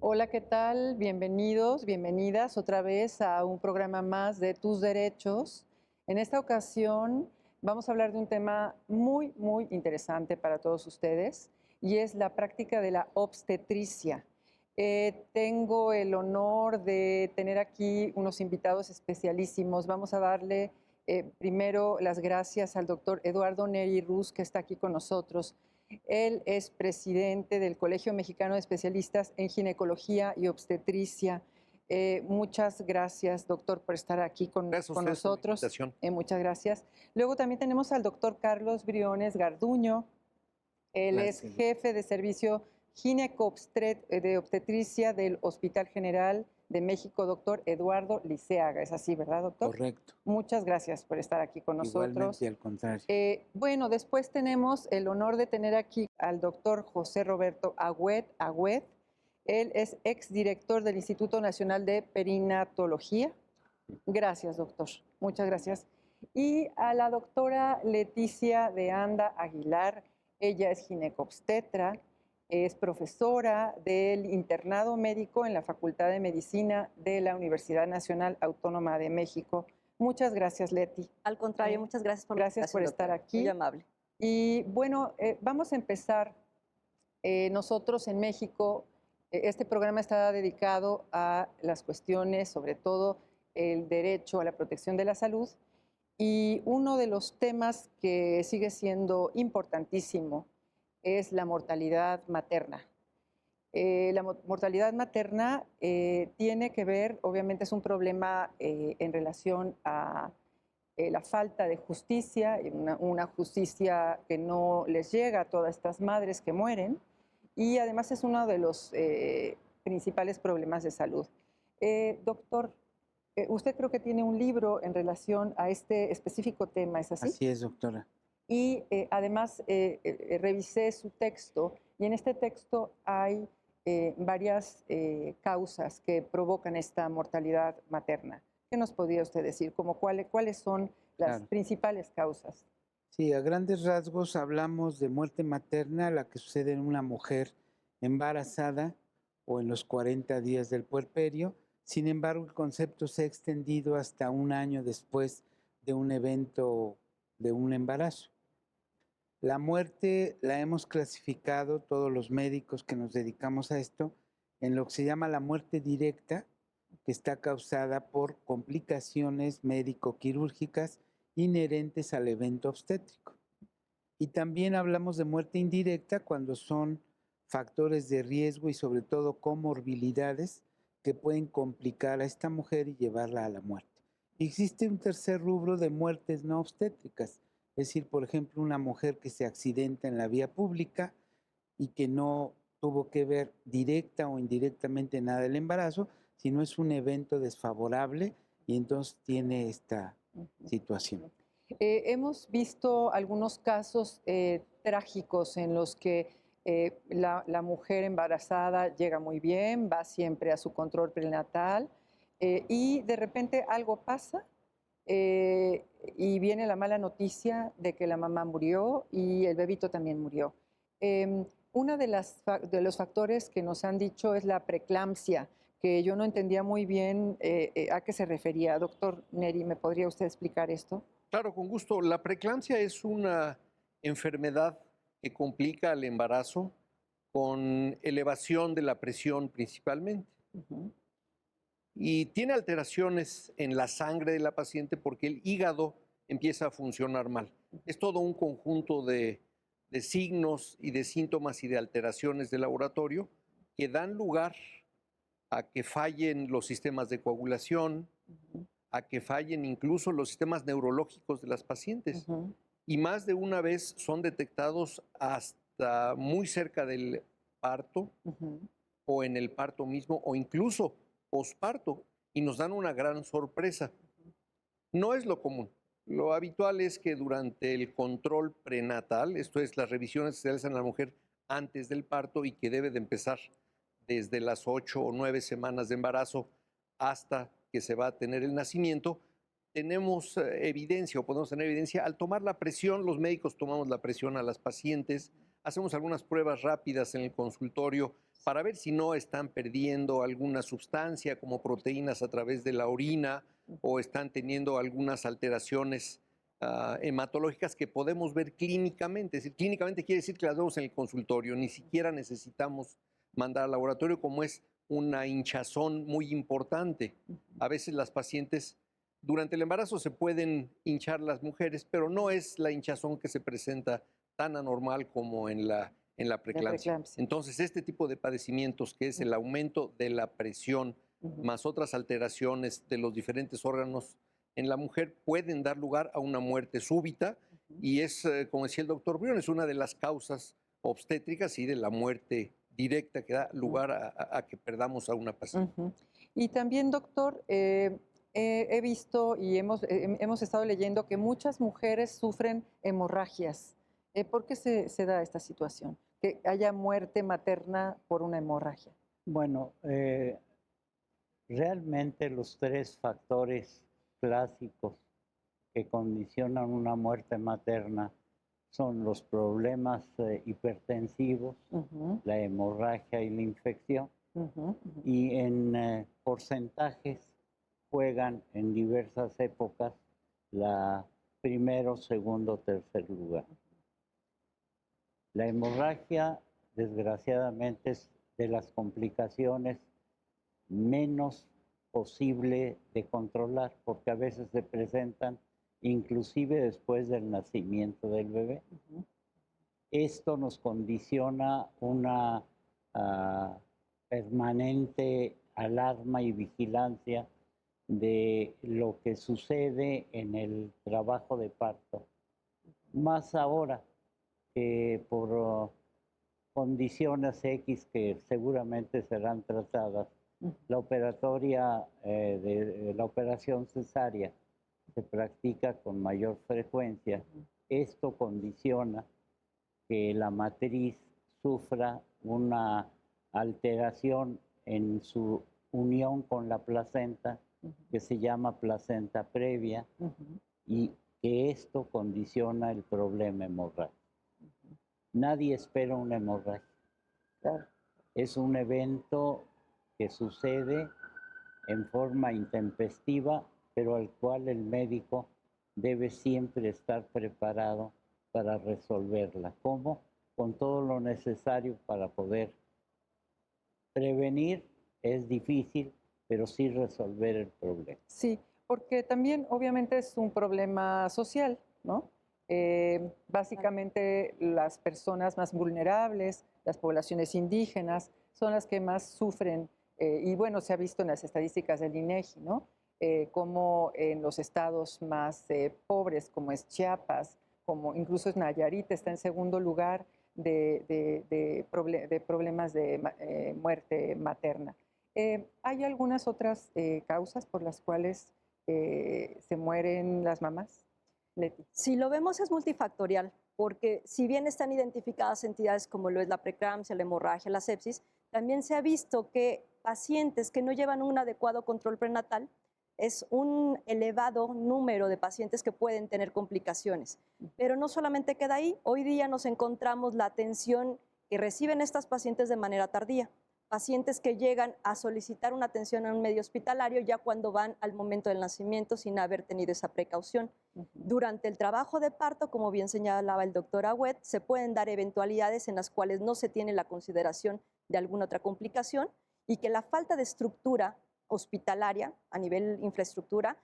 Hola, ¿qué tal? Bienvenidos, bienvenidas otra vez a un programa más de Tus Derechos. En esta ocasión vamos a hablar de un tema muy interesante para todos ustedes y es la práctica de la obstetricia. Tengo el honor de tener aquí unos invitados especialísimos. Vamos a darle primero las gracias al doctor Eduardo Neri Ruz, que está aquí con nosotros. Él es presidente del Colegio Mexicano de Especialistas en Ginecología y Obstetricia. Muchas gracias, doctor, por estar aquí Gracias a con ustedes por la nosotros. invitación. Muchas gracias. Luego también tenemos al doctor Carlos Briones Garduño. Él es Gracias. jefe de servicio de obstetricia del Hospital General de México, doctor Eduardo Liceaga. Es así, ¿verdad, doctor? Correcto. Muchas gracias por estar aquí con nosotros. Igualmente, al contrario. Bueno, después tenemos el honor de tener aquí al doctor José Roberto Agüed. Él es exdirector del Instituto Nacional de Perinatología. Gracias, doctor. Muchas gracias. Y a la doctora Leticia de Anda Aguilar. Ella es ginecobstetra, es profesora del internado médico en la Facultad de Medicina de la Universidad Nacional Autónoma de México. Muchas gracias, Leti. Al contrario, muchas gracias por la Gracias por invitación, estar doctora. aquí. Muy amable. Y bueno, vamos a empezar. Nosotros en México, este programa está dedicado a las cuestiones, sobre todo el derecho a la protección de la salud. Y uno de los temas que sigue siendo importantísimo es la mortalidad materna. La mortalidad materna tiene que ver, obviamente es un problema en relación a la falta de justicia, una justicia que no les llega a todas estas madres que mueren, y además es uno de los principales problemas de salud. Doctor, usted creo que tiene un libro en relación a este específico tema, ¿es así? Así es, doctora. Y además revisé su texto y en este texto hay varias causas que provocan esta mortalidad materna. ¿Qué nos podría usted decir? Como cuáles son las Claro. principales causas? Sí, a grandes rasgos hablamos de muerte materna, la que sucede en una mujer embarazada o en los 40 días del puerperio. Sin embargo, el concepto se ha extendido hasta un año después de un evento de un embarazo. La muerte la hemos clasificado todos los médicos que nos dedicamos a esto en lo que se llama la muerte directa, que está causada por complicaciones médico-quirúrgicas inherentes al evento obstétrico. Y también hablamos de muerte indirecta cuando son factores de riesgo y sobre todo comorbilidades que pueden complicar a esta mujer y llevarla a la muerte. Existe un tercer rubro de muertes no obstétricas, es decir, por ejemplo, una mujer que se accidenta en la vía pública y que no tuvo que ver directa o indirectamente nada del embarazo, sino es un evento desfavorable y entonces tiene esta situación. Hemos visto algunos casos trágicos en los que la mujer embarazada llega muy bien, va siempre a su control prenatal y de repente algo pasa y viene la mala noticia de que la mamá murió y el bebito también murió. Una de los factores que nos han dicho es la preeclampsia, que yo no entendía muy bien a qué se refería. Doctor Neri, ¿me podría usted explicar esto? Claro, con gusto. La preeclampsia es una enfermedad que complica el embarazo con elevación de la presión principalmente. Ujú. Y tiene alteraciones en la sangre de la paciente porque el hígado empieza a funcionar mal. Es todo un conjunto de signos y de síntomas y de alteraciones de laboratorio que dan lugar a que fallen los sistemas de coagulación, Ujú, a que fallen incluso los sistemas neurológicos de las pacientes. ujú. Y más de una vez son detectados hasta muy cerca del parto Ujú. o en el parto mismo o incluso posparto y nos dan una gran sorpresa. No es lo común. Lo habitual es que durante el control prenatal, esto es, las revisiones que se realizan a la mujer antes del parto y que debe de empezar desde las 8 o 9 semanas de embarazo hasta que se va a tener el nacimiento, tenemos evidencia o podemos tener evidencia al tomar la presión, los médicos tomamos la presión a las pacientes hacemos algunas pruebas rápidas en el consultorio para ver si no están perdiendo alguna sustancia como proteínas a través de la orina o están teniendo algunas alteraciones hematológicas que podemos ver clínicamente. Es decir, clínicamente quiere decir que las vemos en el consultorio, ni siquiera necesitamos mandar al laboratorio, como es una hinchazón muy importante. A veces las pacientes durante el embarazo se pueden hinchar las mujeres, pero no es la hinchazón que se presenta tan anormal como en la preeclampsia. Entonces, este tipo de padecimientos, que es el aumento de la presión, más otras alteraciones de los diferentes órganos en la mujer, pueden dar lugar a una muerte súbita y es, como decía el doctor Briones, una de las causas obstétricas y de la muerte directa que da lugar a que perdamos a una paciente. Y también, doctor, he visto y hemos estado leyendo que muchas mujeres sufren hemorragias. ¿Por qué se da esta situación? Que haya muerte materna por una hemorragia. Bueno, realmente los tres factores clásicos que condicionan una muerte materna son los problemas hipertensivos, la hemorragia y la infección, y en porcentajes juegan en diversas épocas la primero, segundo, tercer lugar. La hemorragia, desgraciadamente, es de las complicaciones menos posible de controlar, porque a veces se presentan inclusive después del nacimiento del bebé. Esto nos condiciona una permanente alarma y vigilancia de lo que sucede en el trabajo de parto. Más ahora que por condiciones X que seguramente serán tratadas, la la operación cesárea se practica con mayor frecuencia. Esto condiciona que la matriz sufra una alteración en su unión con la placenta, que se llama placenta previa, y que esto condiciona el problema hemorrágico. Nadie espera una hemorragia. Claro. Es un evento que sucede en forma intempestiva, pero al cual el médico debe siempre estar preparado para resolverla. ¿Cómo? Con todo lo necesario para poder prevenir. Es difícil, pero sí resolver el problema. Sí, porque también obviamente es un problema social, ¿no? Básicamente las personas más vulnerables, las poblaciones indígenas, son las que más sufren, y bueno, se ha visto en las estadísticas del INEGI, ¿no? Como en los estados más pobres, como es Chiapas, como incluso es Nayarit, está en segundo lugar de problemas de muerte materna. ¿Hay algunas otras causas por las cuales se mueren las mamás, Leti? Si lo vemos es multifactorial, porque si bien están identificadas entidades como lo es la preeclampsia, la hemorragia, la sepsis, también se ha visto que pacientes que no llevan un adecuado control prenatal, es un elevado número de pacientes que pueden tener complicaciones. Pero no solamente queda ahí, hoy día nos encontramos la atención que reciben estas pacientes de manera tardía. Pacientes que llegan a solicitar una atención en un medio hospitalario ya cuando van al momento del nacimiento sin haber tenido esa precaución. Durante el trabajo de parto, como bien señalaba el doctor Agüed, se pueden dar eventualidades en las cuales no se tiene la consideración de alguna otra complicación y que la falta de estructura hospitalaria a nivel infraestructura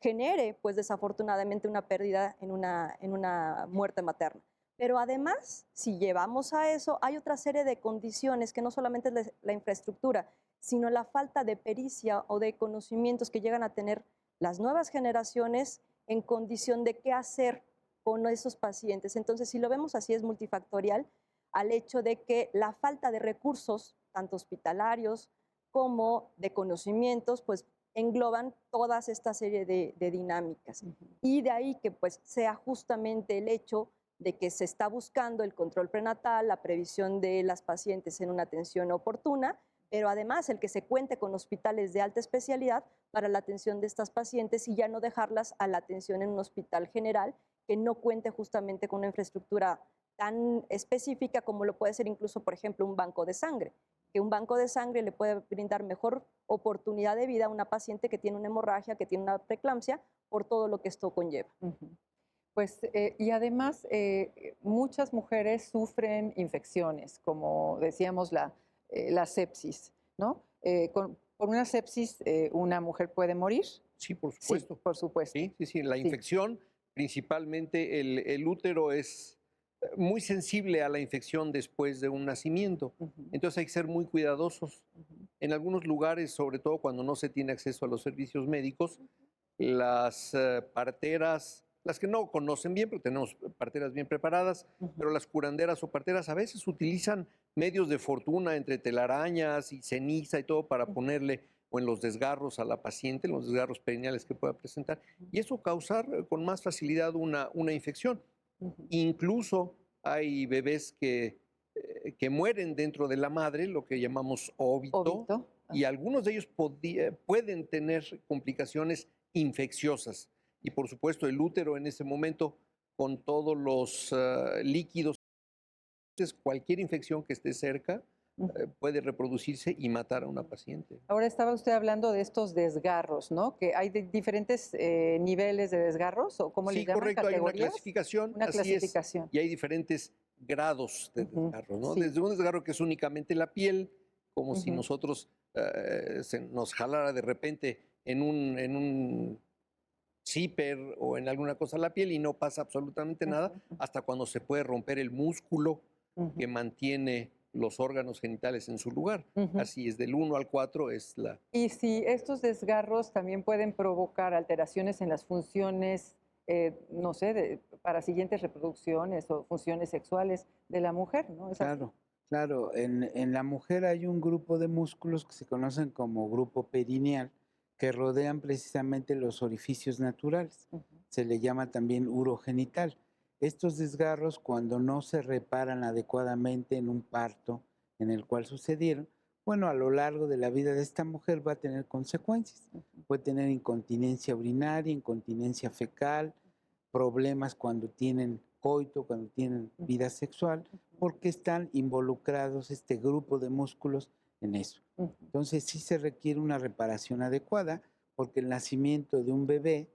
genere, pues desafortunadamente, una pérdida en una muerte materna. Pero además, si llevamos a eso, hay otra serie de condiciones que no solamente es la infraestructura, sino la falta de pericia o de conocimientos que llegan a tener las nuevas generaciones en condición de qué hacer con esos pacientes. Entonces, si lo vemos así, es multifactorial al hecho de que la falta de recursos, tanto hospitalarios como de conocimientos, pues engloban toda esta serie de dinámicas. Y de ahí que pues sea justamente el hecho de que se está buscando el control prenatal, la previsión de las pacientes en una atención oportuna, pero además el que se cuente con hospitales de alta especialidad para la atención de estas pacientes y ya no dejarlas a la atención en un hospital general que no cuente justamente con una infraestructura tan específica como lo puede ser incluso, por ejemplo, un banco de sangre, que un banco de sangre le puede brindar mejor oportunidad de vida a una paciente que tiene una hemorragia, que tiene una preeclampsia, por todo lo que esto conlleva. Ujú. Pues, y además, muchas mujeres sufren infecciones, como decíamos, la sepsis, ¿no? Por una sepsis, ¿una mujer puede morir? Sí, por Sí, supuesto. por supuesto. Sí, sí, sí. La Sí. infección, principalmente el útero es muy sensible a la infección después de un nacimiento. Ujú, Entonces hay que ser muy cuidadosos. ujú. En algunos lugares, sobre todo cuando no se tiene acceso a los servicios médicos, las parteras, las que no conocen bien, pero tenemos parteras bien preparadas, pero las curanderas o parteras a veces utilizan medios de fortuna entre telarañas y ceniza y todo para ponerle o en los desgarros a la paciente, en los desgarros perineales que pueda presentar, y eso causar con más facilidad una infección. Ujú. Incluso hay bebés que mueren dentro de la madre, lo que llamamos óbito, Óbito. y algunos de ellos pueden tener complicaciones infecciosas. Y por supuesto el útero en ese momento, con todos los líquidos, cualquier infección que esté cerca Ujú. puede reproducirse y matar a una paciente. Ahora estaba usted hablando de estos desgarros, ¿no? Que hay diferentes niveles de desgarros, o ¿cómo les Sí, llaman? correcto, hay una ¿Categorías? clasificación, Una así es, clasificación. y hay diferentes grados de Ujú, desgarro, ¿no? sí. Desde un desgarro que es únicamente la piel, como si Ujú, nosotros se nos jalara de repente en un zipper o en alguna cosa la piel y no pasa absolutamente nada, ujú, hasta cuando se puede romper el músculo ujú, que mantiene los órganos genitales en su lugar. ujú. Así es, del 1 al 4 es la... Y si estos desgarros también pueden provocar alteraciones en las funciones, no sé, para siguientes reproducciones o funciones sexuales de la mujer, ¿no? ¿Es así? Claro, claro. En la mujer hay un grupo de músculos que se conocen como grupo perineal que rodean precisamente los orificios naturales. Ujú, Se le llama también urogenital. Estos desgarros, cuando no se reparan adecuadamente en un parto en el cual sucedieron, bueno, a lo largo de la vida de esta mujer va a tener consecuencias. ujú, Puede tener incontinencia urinaria, incontinencia fecal, problemas cuando tienen coito, cuando tienen vida sexual, porque están involucrados este grupo de músculos en eso. ujú, Entonces sí se requiere una reparación adecuada porque el nacimiento de un bebé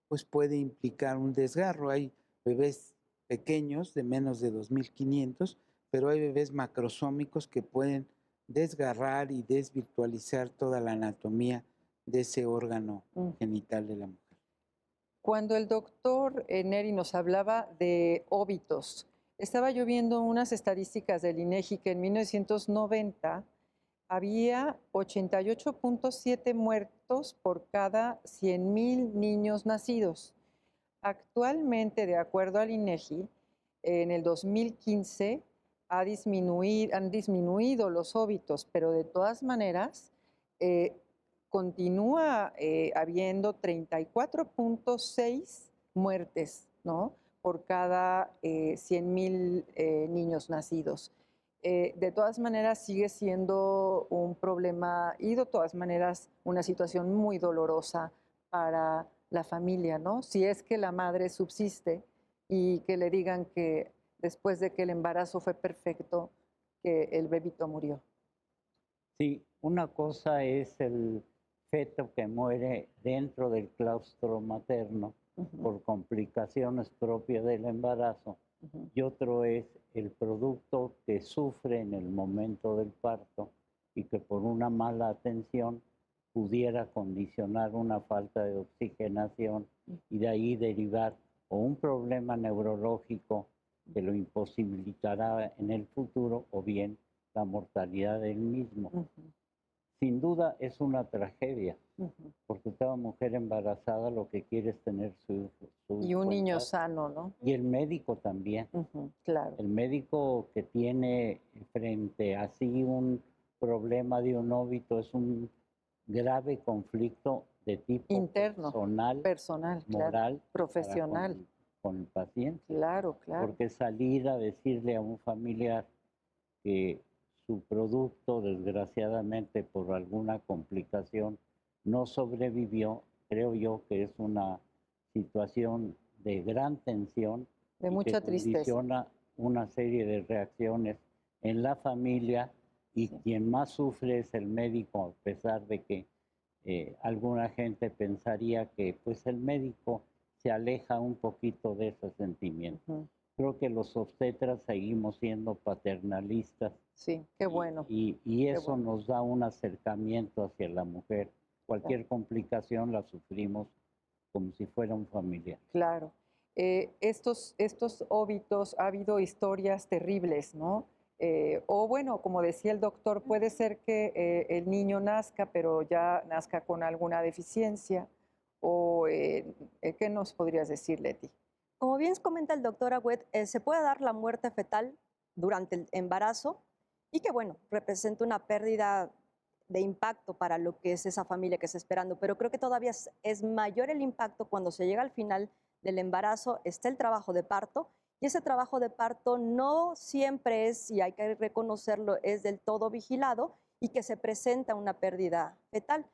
pues puede implicar un desgarro. Hay bebés pequeños de menos de 2.500, pero hay bebés macrosómicos que pueden desgarrar y desvirtualizar toda la anatomía de ese órgano ujú. genital de la mujer. Cuando el doctor Neri nos hablaba de óbitos, estaba yo viendo unas estadísticas del INEGI que en 1990 había 88.7 muertos por cada 100,000 niños nacidos. Actualmente, de acuerdo al INEGI, en el 2015 han disminuido los óbitos, pero de todas maneras eh, continúa habiendo 34.6 muertes, ¿no? Por cada 100,000 niños nacidos. De todas maneras sigue siendo un problema y de todas maneras una situación muy dolorosa para la familia, ¿no? Si es que la madre subsiste y que le digan que después de que el embarazo fue perfecto, que el bebito murió. Sí, una cosa es el feto que muere dentro del claustro materno Ujú, por complicaciones propias del embarazo ujú, y otro es el producto que sufre en el momento del parto y que por una mala atención pudiera condicionar una falta de oxigenación y de ahí derivar o un problema neurológico que lo imposibilitará en el futuro o bien la mortalidad del mismo. ujú, Sin duda es una tragedia, ujú. porque toda mujer embarazada lo que quiere es tener su Y un hijo en niño casa. sano, ¿no? Y el médico también. Ujú, claro. El médico que tiene frente a sí un problema de un óbito es un grave conflicto de tipo Interno, personal, personal, claro. moral, para Profesional, con el paciente. claro, claro. Porque salir a decirle a un familiar que su producto, desgraciadamente por alguna complicación, no sobrevivió, creo yo que es una situación de gran tensión De y que mucha tristeza. condiciona una serie de reacciones en la familia y quien más sufre es el médico, a pesar de que alguna gente pensaría que pues el médico se aleja un poquito de ese sentimiento. Ujú. Creo que los obstetras seguimos siendo paternalistas Sí, qué bueno. y qué eso bueno. nos da un acercamiento hacia la mujer. Cualquier complicación la sufrimos como si fuera un familiar. Claro. Estos óbitos, ha habido historias terribles, ¿no? O bueno, como decía el doctor, puede ser que el niño nazca, pero ya nazca con alguna deficiencia. O, ¿qué nos podrías decir, Leti? Como bien comenta el doctor Agüed, se puede dar la muerte fetal durante el embarazo y que, bueno, representa una pérdida de impacto para lo que es esa familia que está esperando, pero creo que todavía es mayor el impacto cuando se llega al final del embarazo, está el trabajo de parto y ese trabajo de parto no siempre es, y hay que reconocerlo, es del todo vigilado y que se presenta una pérdida fetal.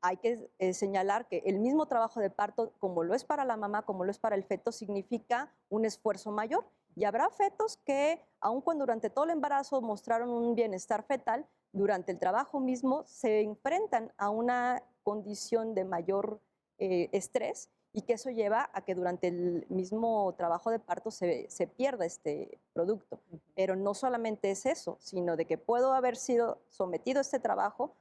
Hay que señalar que el mismo trabajo de parto, como lo es para la mamá, como lo es para el feto, significa un esfuerzo mayor. Y habrá fetos que, aun cuando durante todo el embarazo mostraron un bienestar fetal, durante el trabajo mismo se enfrentan a una condición de mayor estrés y que eso lleva a que durante el mismo trabajo de parto se pierda este producto. Pero no solamente es eso, sino de que puedo haber sido sometido a este trabajo,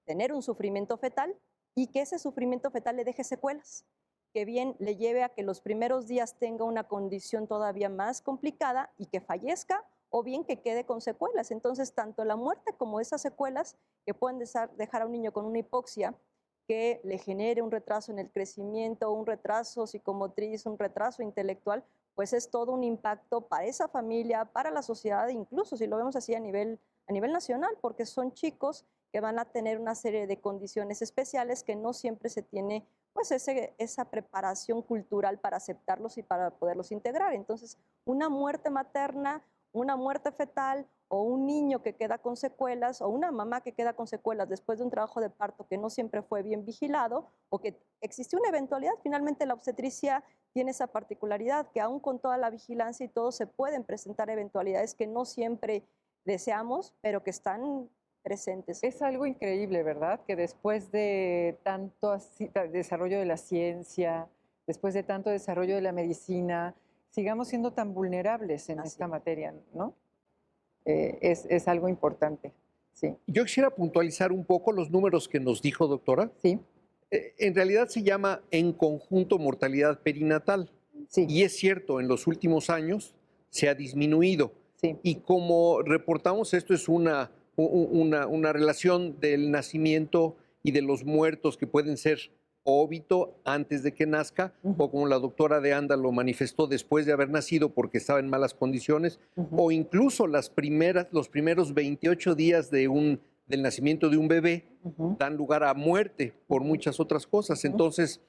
tener un sufrimiento fetal y que ese sufrimiento fetal le deje secuelas, que bien le lleve a que los primeros días tenga una condición todavía más complicada y que fallezca o bien que quede con secuelas. Entonces, tanto la muerte como esas secuelas que pueden dejar a un niño con una hipoxia que le genere un retraso en el crecimiento, un retraso psicomotriz, un retraso intelectual, pues es todo un impacto para esa familia, para la sociedad, incluso si lo vemos así a nivel nacional, porque son chicos que van a tener una serie de condiciones especiales que no siempre se tiene pues esa preparación cultural para aceptarlos y para poderlos integrar. Entonces, una muerte materna, una muerte fetal o un niño que queda con secuelas o una mamá que queda con secuelas después de un trabajo de parto que no siempre fue bien vigilado o que existió una eventualidad, finalmente la obstetricia tiene esa particularidad que aún con toda la vigilancia y todo se pueden presentar eventualidades que no siempre deseamos, pero que están presentes. Es algo increíble, ¿verdad? Que después de tanto desarrollo de la ciencia, después de tanto desarrollo de la medicina, sigamos siendo tan vulnerables en Así esta es. materia, ¿no? Es algo importante. Sí, Yo quisiera puntualizar un poco los números que nos dijo, doctora. sí, En realidad se llama en conjunto mortalidad perinatal. sí, Y es cierto, en los últimos años se ha disminuido. sí. Y como reportamos, esto es una relación del nacimiento y de los muertos que pueden ser óbito antes de que nazca, Ujú, o como la doctora de Anda lo manifestó, después de haber nacido porque estaba en malas condiciones, ujú, o incluso los primeros 28 días del nacimiento de un bebé ujú, dan lugar a muerte por ujú, muchas otras cosas. ujú. Entonces,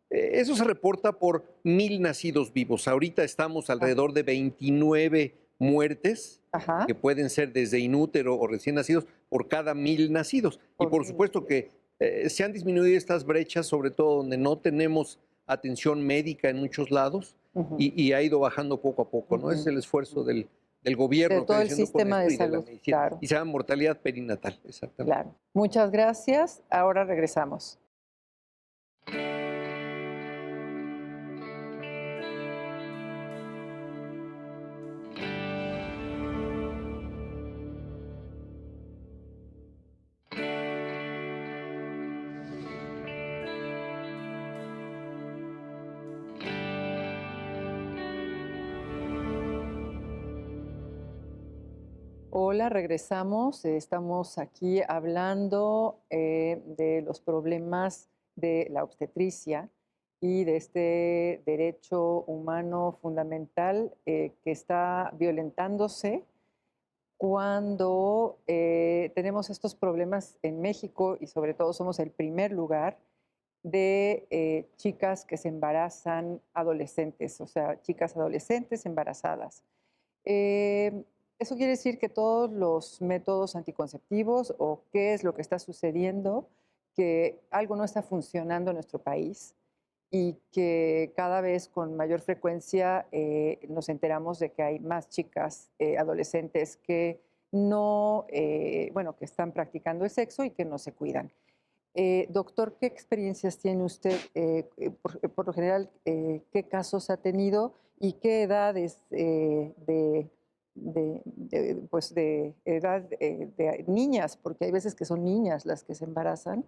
eso se reporta por 1,000 nacidos vivos. Ahorita estamos Ah, alrededor de 29 muertes, ajá, que pueden ser desde inútero o recién nacidos, por cada 1,000 nacidos. Y por por mil supuesto nacidos. que se han disminuido estas brechas, sobre todo donde no tenemos atención médica en muchos lados, Ujú, y ha ido bajando poco a poco, ¿no? Ese es ujú, el esfuerzo ujú. del De gobierno que todo está el haciendo con sistema esto de y de la salud, medicina. claro, Y se llama mortalidad perinatal, exactamente. claro. Muchas gracias. Ahora regresamos. Hola, regresamos. Estamos aquí hablando de los problemas de la obstetricia y de este derecho humano fundamental que está violentándose cuando tenemos estos problemas en México y sobre todo somos el primer lugar de chicas que se embarazan adolescentes, o sea, chicas adolescentes embarazadas. Eso quiere decir que todos los métodos anticonceptivos o qué es lo que está sucediendo, que algo no está funcionando en nuestro país y que cada vez con mayor frecuencia nos enteramos de que hay más chicas adolescentes que no, bueno, que están practicando el sexo y que no se cuidan. Doctor, ¿qué experiencias tiene usted? Por lo general, ¿qué casos ha tenido y qué edades pues de edad de niñas? Porque hay veces que son niñas las que se embarazan.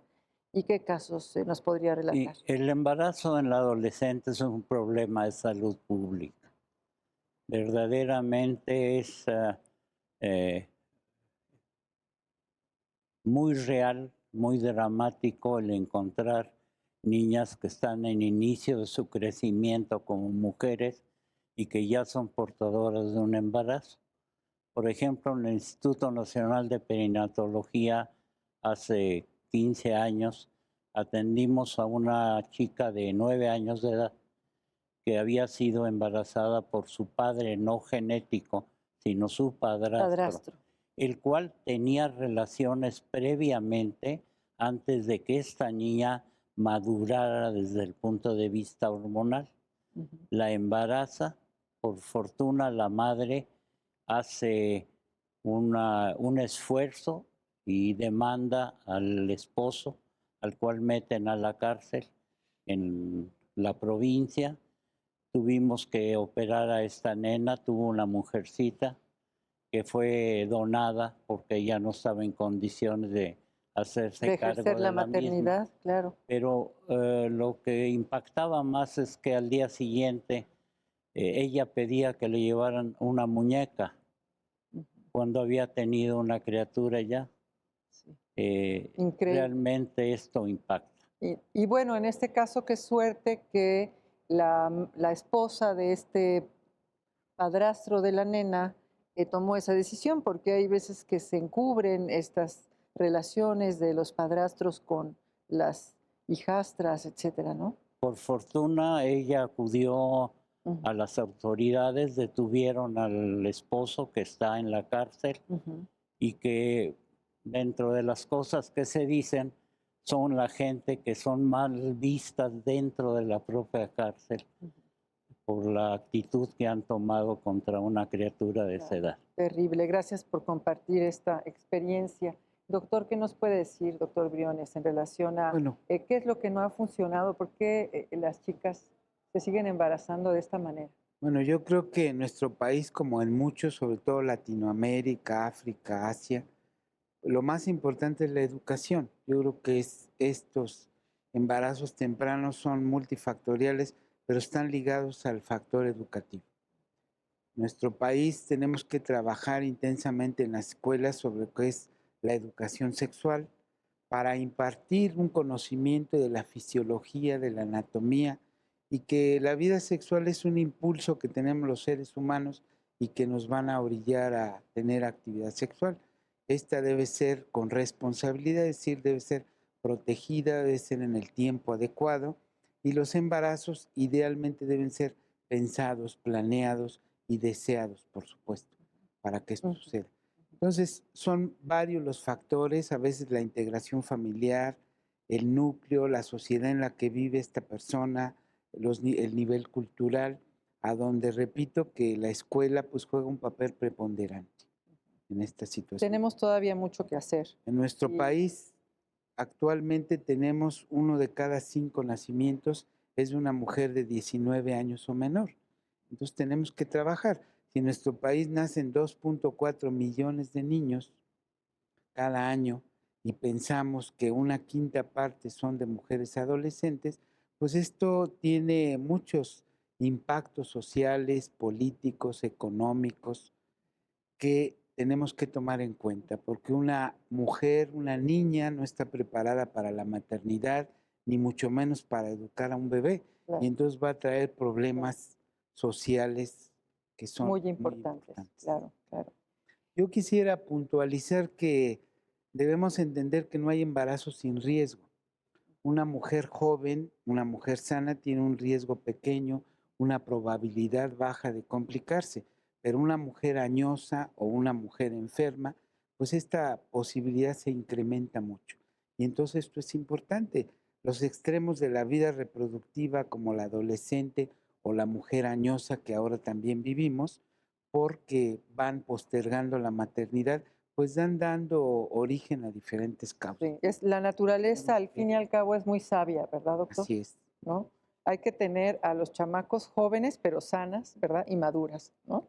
¿Y qué casos nos podría Y relatar? el embarazo en la adolescente es un problema de salud pública. Verdaderamente es eh, muy real, muy dramático el encontrar niñas que están en inicio de su crecimiento como mujeres y que ya son portadoras de un embarazo. Por ejemplo, en el Instituto Nacional de Perinatología, hace 15 años, atendimos a una chica de 9 años de edad que había sido embarazada por su padre no genético, sino su padrastro, Padrastro. el cual tenía relaciones previamente antes de que esta niña madurara desde el punto de vista hormonal. Ujú. La embaraza, por fortuna la madre hace un esfuerzo y demanda al esposo, al cual meten a la cárcel en la provincia. Tuvimos que operar a esta nena, tuvo una mujercita que fue donada porque ella no estaba en condiciones de hacerse De cargo ejercer de la la misma. maternidad, claro. Pero lo que impactaba más es que al día siguiente ella pedía que le llevaran una muñeca Ujú. cuando había tenido una criatura ya. Sí. Increíble. Realmente esto impacta. Y bueno, en este caso, qué suerte que la esposa de este padrastro de la nena tomó esa decisión, porque hay veces que se encubren estas relaciones de los padrastros con las hijastras, etcétera, ¿no? Por fortuna, ella acudió Ujú, a las autoridades, detuvieron al esposo que está en la cárcel ujú, y que dentro de las cosas que se dicen son la gente que son mal vistas dentro de la propia cárcel ujú. por la actitud que han tomado contra una criatura de esa Claro, edad. terrible. Gracias por compartir esta experiencia. Doctor, ¿qué nos puede decir, doctor Briones, en relación a Bueno, qué es lo que no ha funcionado? ¿Por qué las chicas se siguen embarazando de esta manera? bueno, yo creo que en nuestro país, como en muchos, sobre todo Latinoamérica, África, Asia, lo más importante es la educación. Yo creo que estos embarazos tempranos son multifactoriales, pero están ligados al factor educativo. En nuestro país tenemos que trabajar intensamente en las escuelas sobre qué es la educación sexual para impartir un conocimiento de la fisiología, de la anatomía y que la vida sexual es un impulso que tenemos los seres humanos y que nos van a orillar a tener actividad sexual. Esta debe ser con responsabilidad, es decir, debe ser protegida, debe ser en el tiempo adecuado y los embarazos idealmente deben ser pensados, planeados y deseados, por supuesto, para que esto Ujú. suceda. Entonces, son varios los factores, a veces la integración familiar, el núcleo, la sociedad en la que vive esta persona, el nivel cultural, a donde repito que la escuela pues juega un papel preponderante en esta situación. Tenemos todavía mucho que hacer. En nuestro Y país actualmente tenemos 1 de cada 5 nacimientos es de una mujer de 19 años o menor. Entonces tenemos que trabajar. Si en nuestro país nacen 2.4 millones de niños cada año y pensamos que una quinta parte son de mujeres adolescentes, pues esto tiene muchos impactos sociales, políticos, económicos, que tenemos que tomar en cuenta, porque una mujer, una niña no está preparada para la maternidad, ni mucho menos para educar a un bebé, y claro, entonces va a traer problemas sociales que son muy muy importantes, importantes. claro, claro. Yo quisiera puntualizar que debemos entender que no hay embarazo sin riesgo. Una mujer joven, una mujer sana tiene un riesgo pequeño, una probabilidad baja de complicarse, pero una mujer añosa o una mujer enferma, pues esta posibilidad se incrementa mucho. Y entonces esto es importante. los extremos de la vida reproductiva como la adolescente o la mujer añosa que ahora también vivimos, porque van postergando la maternidad, pues dan dando origen a diferentes causas. Sí, la naturaleza, al fin y al cabo, es muy sabia, ¿verdad, doctor? Así es. ¿No? Hay que tener a los chamacos jóvenes, pero sanas, ¿verdad? Y maduras, ¿no?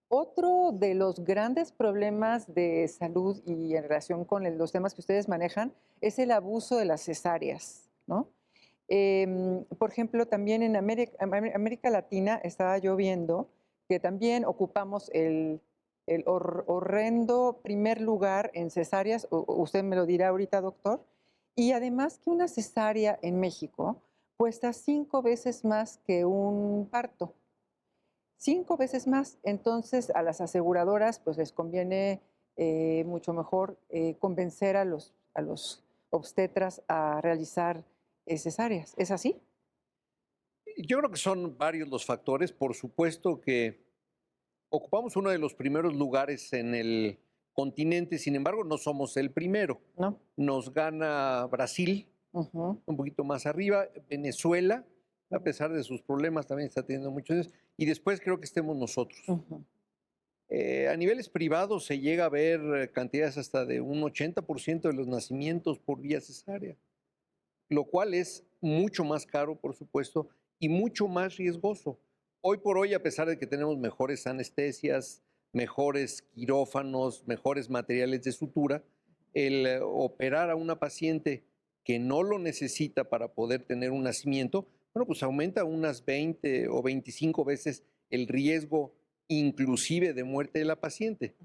Otro de los grandes problemas de salud y en relación con los temas que ustedes manejan es el abuso de las cesáreas, ¿no? Por ejemplo, también en América Latina estaba yo viendo que también ocupamos el horrendo primer lugar en cesáreas, usted me lo dirá ahorita, doctor, y además que una cesárea en México cuesta 5 veces más que un parto. 5 veces más. Entonces, a las aseguradoras pues les conviene mucho mejor convencer a los obstetras a realizar cesáreas. ¿Es así? Yo creo que son varios los factores. Por supuesto que ocupamos uno de los primeros lugares en el continente, sin embargo, no somos el primero. ¿No? Nos gana Brasil, Ujú, un poquito más arriba, Venezuela, a pesar de sus problemas, también está teniendo muchos, y después creo que estemos nosotros. ujú. A niveles privados se llega a ver cantidades hasta de un 80% de los nacimientos por vía cesárea, lo cual es mucho más caro, por supuesto, y mucho más riesgoso. Hoy por hoy, a pesar de que tenemos mejores anestesias, mejores quirófanos, mejores materiales de sutura, el operar a una paciente que no lo necesita para poder tener un nacimiento, bueno, pues aumenta unas 20 o 25 veces el riesgo inclusive de muerte de la paciente.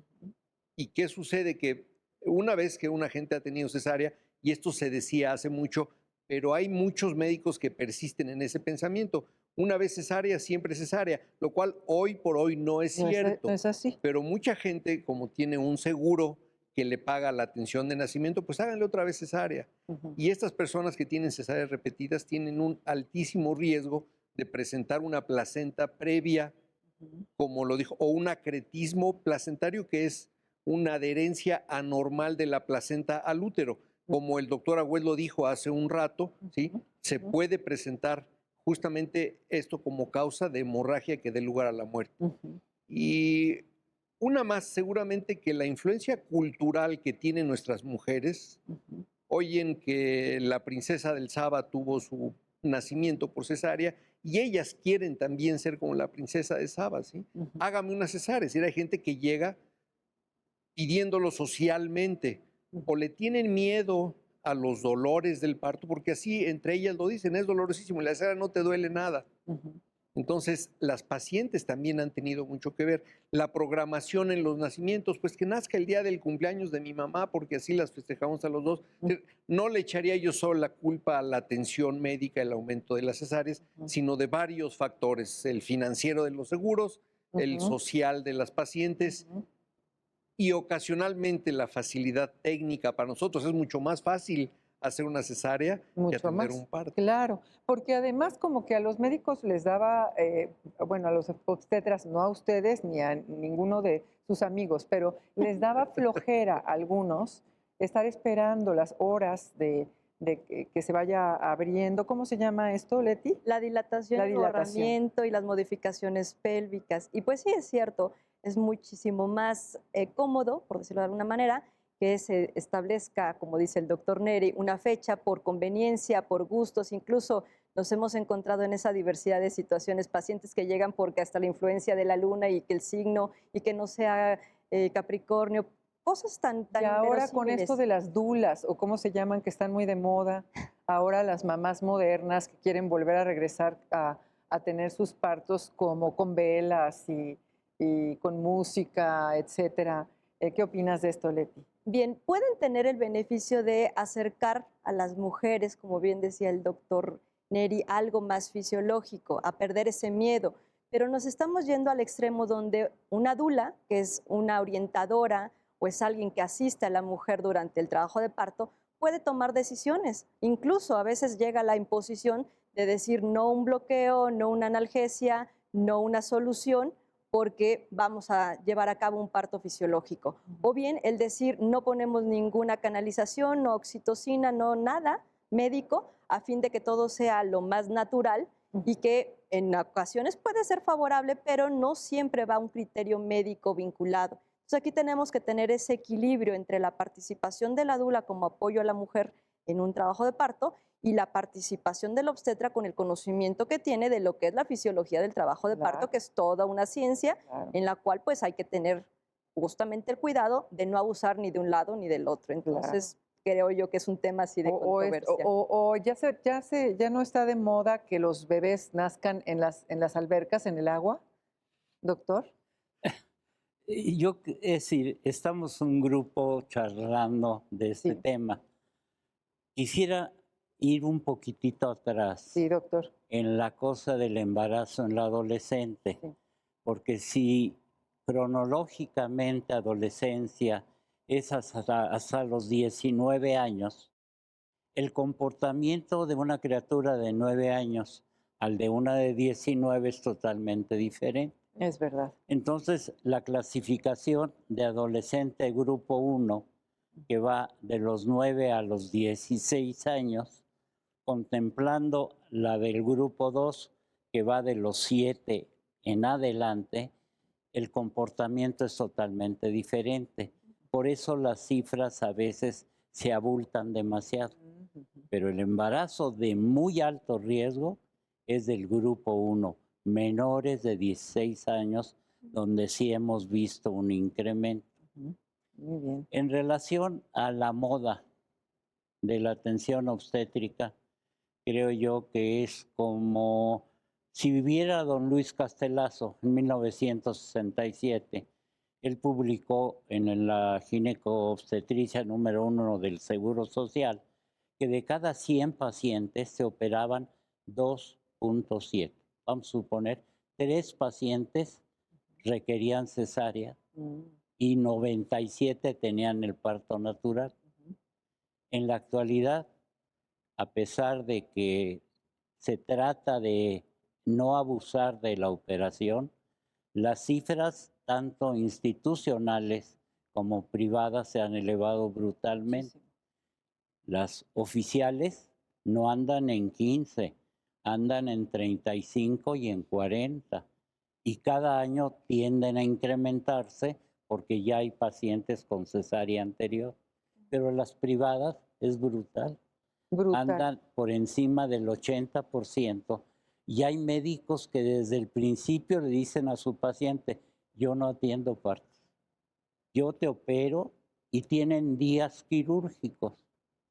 ¿Y qué sucede? Que una vez que una gente ha tenido cesárea, y esto se decía hace mucho, pero hay muchos médicos que persisten en ese pensamiento. Una vez cesárea, siempre cesárea, lo cual hoy por hoy no es No cierto. es así. Pero mucha gente, como tiene un seguro que le paga la atención de nacimiento, pues háganle otra vez cesárea. Ujú. Y estas personas que tienen cesáreas repetidas tienen un altísimo riesgo de presentar una placenta previa, Ujú. como lo dijo, o un acretismo placentario, que es una adherencia anormal de la placenta al útero. Como el doctor Agüed lo dijo hace un rato, ¿sí? Se puede presentar justamente esto como causa de hemorragia que dé lugar a la muerte. Ujú. Y una más, seguramente que la influencia cultural que tienen nuestras mujeres, Ujú. oyen que la princesa del Saba tuvo su nacimiento por cesárea y ellas quieren también ser como la princesa de Saba, ¿sí? Ujú. Hágame una cesárea. Es decir, hay gente que llega pidiéndolo socialmente o le tienen miedo a los dolores del parto, porque así entre ellas lo dicen, es dolorosísimo y la cesárea no te duele nada. Ujú. Entonces, las pacientes también han tenido mucho que ver. La programación en los nacimientos, pues que nazca el día del cumpleaños de mi mamá, porque así las festejamos a los dos. No le echaría yo solo la culpa a la atención médica, el aumento de las cesáreas, sino de varios factores: el financiero de los seguros, el Ujú. social de las pacientes Ujú. y ocasionalmente la facilidad técnica. Para nosotros es mucho más fácil hacer una cesárea que Mucho atender más, un parto. claro, porque además como que a los médicos les daba, bueno, a los obstetras, no a ustedes ni a ninguno de sus amigos, pero les daba flojera a algunos estar esperando las horas de que se vaya abriendo. ¿Cómo se llama esto, Leti? La dilatación, La el dilatación. borramiento y las modificaciones pélvicas. Y pues sí, es cierto, es muchísimo más cómodo, por decirlo de alguna manera, que se establezca, como dice el doctor Neri, una fecha por conveniencia, por gustos. Incluso nos hemos encontrado en esa diversidad de situaciones, pacientes que llegan porque hasta la influencia de la luna y que el signo y que no sea Capricornio, cosas tan Y ahora con esto inverosímiles. de las dulas, o cómo se llaman, que están muy de moda, ahora las mamás modernas que quieren volver a regresar a tener sus partos como con velas y con música, etcétera. ¿Qué opinas de esto, Leti? Bien, pueden tener el beneficio de acercar a las mujeres, como bien decía el doctor Neri, a algo más fisiológico, a perder ese miedo, pero nos estamos yendo al extremo donde una dula, que es una orientadora o es alguien que asiste a la mujer durante el trabajo de parto, puede tomar decisiones. Incluso a veces llega la imposición de decir no un bloqueo, no una analgesia, no una solución, porque vamos a llevar a cabo un parto fisiológico. O bien el decir no ponemos ninguna canalización, no oxitocina, no nada, médico a fin de que todo sea lo más natural y que en ocasiones puede ser favorable, pero no siempre va a un criterio médico vinculado. Entonces aquí tenemos que tener ese equilibrio entre la participación de la dula como apoyo a la mujer en un trabajo de parto y la participación del obstetra con el conocimiento que tiene de lo que es la fisiología del trabajo de parto, Claro. que es toda una ciencia Claro. en la cual pues hay que tener justamente el cuidado de no abusar ni de un lado ni del otro. Entonces, creo yo que es un tema así de controversia. O ya no está de moda que los bebés nazcan en las albercas, en el agua, doctor. Es decir, estamos un grupo charlando de este Sí. tema. Quisiera ir un poquitito atrás Sí, doctor. en la cosa del embarazo en la adolescente, Sí. porque si cronológicamente adolescencia es hasta los 19 años, el comportamiento de una criatura de 9 años al de una de 19 es totalmente diferente. Es verdad. Entonces, la clasificación de adolescente grupo 1, que va de los 9 a los 16 años, contemplando la del grupo 2, que va de los 7 en adelante, el comportamiento es totalmente diferente. Por eso las cifras a veces se abultan demasiado. Pero el embarazo de muy alto riesgo es del grupo 1, menores de 16 años, donde sí hemos visto un incremento. Muy bien. En relación a la moda de la atención obstétrica, creo yo que es como si viviera don Luis Castelazo en 1967. Él publicó en la gineco-obstetricia número 1 del Seguro Social que de cada 100 pacientes se operaban 2.7. Vamos a suponer, 3 pacientes requerían cesárea y 97 tenían el parto natural. En la actualidad, a pesar de que se trata de no abusar de la operación, las cifras, tanto institucionales como privadas, se han elevado brutalmente. Las oficiales no andan en 15, andan en 35 y en 40. Y cada año tienden a incrementarse porque ya hay pacientes con cesárea anterior. Pero las privadas es brutal. Brutal. Andan por encima del 80%. Y hay médicos que desde el principio le dicen a su paciente, yo no atiendo partos, yo te opero, y tienen días quirúrgicos,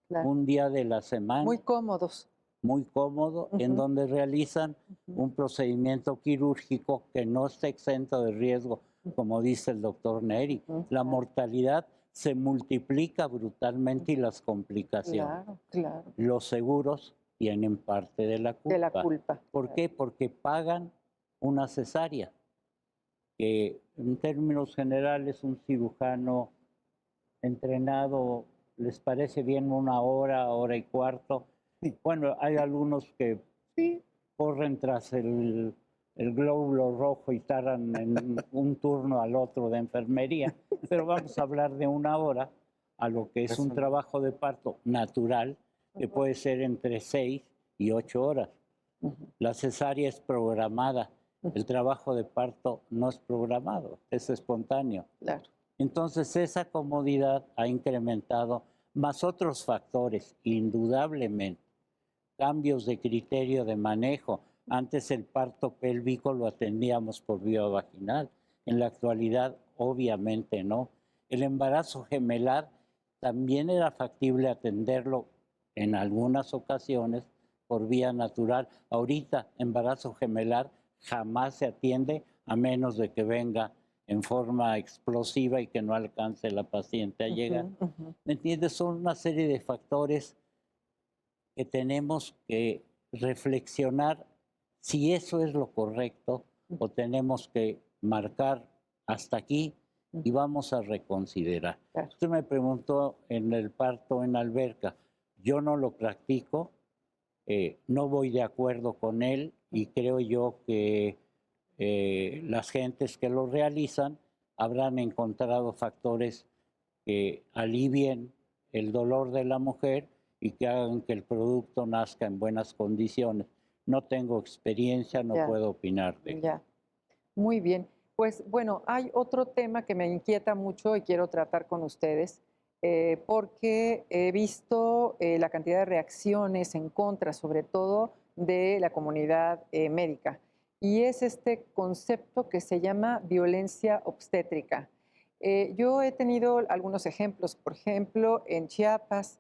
Claro. un día de la semana, Muy cómodos. muy cómodo, en donde realizan un procedimiento quirúrgico que no está exento de riesgo, como dice el doctor Neri. La mortalidad se multiplica brutalmente y las complicaciones. Claro, claro. Los seguros tienen parte de la culpa. De la culpa. ¿Por qué? Porque pagan una cesárea, que en términos generales un cirujano entrenado les parece bien 1 hora, hora y cuarto. Bueno, hay algunos que corren tras el glóbulo rojo y tardan en un turno al otro de enfermería, pero vamos a hablar de 1 hora a lo que es un trabajo de parto natural, que puede ser entre 6 y 8 horas. La cesárea es programada, el trabajo de parto no es programado, es espontáneo. Claro. Entonces esa comodidad ha incrementado, más otros factores, indudablemente. Cambios de criterio de manejo. Antes el parto pélvico lo atendíamos por vía vaginal. En la actualidad, obviamente no. El embarazo gemelar también era factible atenderlo en algunas ocasiones por vía natural. Ahorita, embarazo gemelar jamás se atiende a menos de que venga en forma explosiva y que no alcance la paciente a llegar. ¿Me entiendes? Son una serie de factores que tenemos que reflexionar si eso es lo correcto o tenemos que marcar hasta aquí y vamos a reconsiderar. Claro. Usted me preguntó en el parto en alberca. Yo no lo practico, no voy de acuerdo con él y creo yo que las gentes que lo realizan habrán encontrado factores que alivien el dolor de la mujer y que hagan que el producto nazca en buenas condiciones. No tengo experiencia, no Ya. puedo opinar de Ya, muy bien. Pues bueno, hay otro tema que me inquieta mucho y quiero tratar con ustedes, porque he visto la cantidad de reacciones en contra, sobre todo de la comunidad médica, y es este concepto que se llama violencia obstétrica. Yo he tenido algunos ejemplos, por ejemplo, en Chiapas,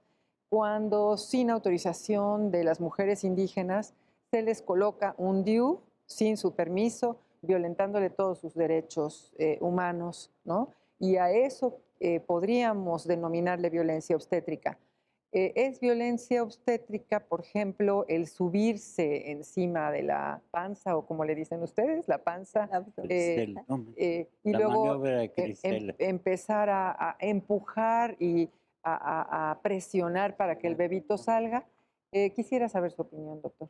cuando sin autorización de las mujeres indígenas se les coloca un DIU sin su permiso, violentándole todos sus derechos humanos, ¿no? Y a eso podríamos denominarle violencia obstétrica. Es violencia obstétrica, por ejemplo, el subirse encima de la panza, o como le dicen ustedes, la panza, Cristel, ¿no? y La luego maniobra de Cristel. empezar a empujar y a presionar para que el bebito salga. Quisiera saber su opinión, doctor.